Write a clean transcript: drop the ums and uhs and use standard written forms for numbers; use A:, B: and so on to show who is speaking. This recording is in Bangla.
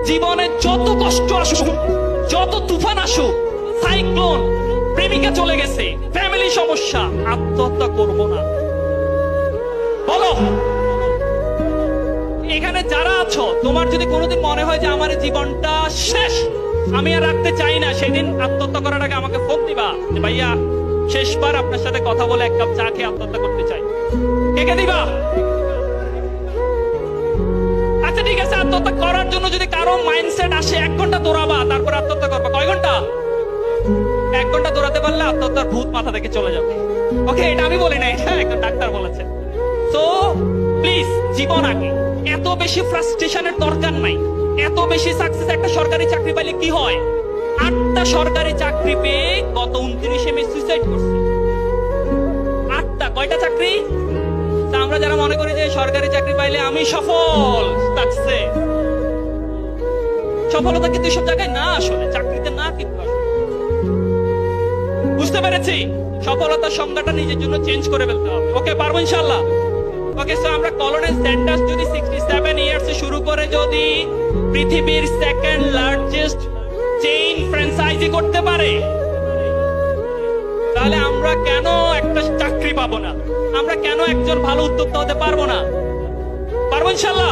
A: জীবনে যত কষ্ট আসুক, যত তুফান আসুক, সাইক্লোন, প্রেমিকা চলে গেছে, ফ্যামিলি সমস্যা, আত্মহত্যা করব না। বলো, এখানে যারা আছো, তোমার যদি কোনোদিন মনে হয় যে আমার জীবনটা শেষ, আমি আর রাখতে চাই না, সেদিন আত্মহত্যা করার আগে আমাকে ফোন দিবা যে ভাইয়া শেষবার আপনার সাথে কথা বলে এক কাপ চা খেয়ে আত্মহত্যা করতে চাই। কে দিবা? আচ্ছা ঠিক আছে, আত্মহত্যা করার জন্য যদি কারো মাইন্ডসেট আসে 1 ঘন্টা দৌড়াবা, তারপর আত্মহত্যা করবা। কয় ঘন্টা? 1 ঘন্টা দৌড়াতে পারলে আত্মহত্যার ভূত মাথা থেকে চলে যাবে। ওকে, এটা আমি বলি না, এটা একজন ডাক্তার বলেছে। তো প্লিজ, জীবন আগে। এত বেশি ফ্রাস্ট্রেশনের দরকার নাই। এত বেশি সাকসেস, একটা সরকারি চাকরি পাইলে কি হয়? 8টা সরকারি চাকরি পেয়ে গত 29 মে সুইসাইড করছে। 8টা। কয়টা চাকরি? তা আমরা যারা মনে করি যে সরকারি চাকরি পাইলে আমি সফল, সাকসেস, সফলতা কিন্তু এসব জায়গায় না, আসলে চাকরিতে না। কিন্তু বুঝতে পেরেছি, সফলতার সংজ্ঞাটা নিজের জন্য চেঞ্জ করে ফেলতে হবে। ওকে, পারবো ইনশাআল্লাহ। ওকে, সো আমরা কলোনেল স্যান্ডার্স যদি 67 ইয়ার্স শুরু করে যদি পৃথিবীর 2nd লার্জেস্ট চেইন ফ্র্যাঞ্চাইজি করতে পারে, তাহলে আমরা কেন একটা চাকরি পাবো না? আমরা কেন একজন ভালো উদ্যোক্তা হতে পারবো না? পারবো ইনশাআল্লাহ।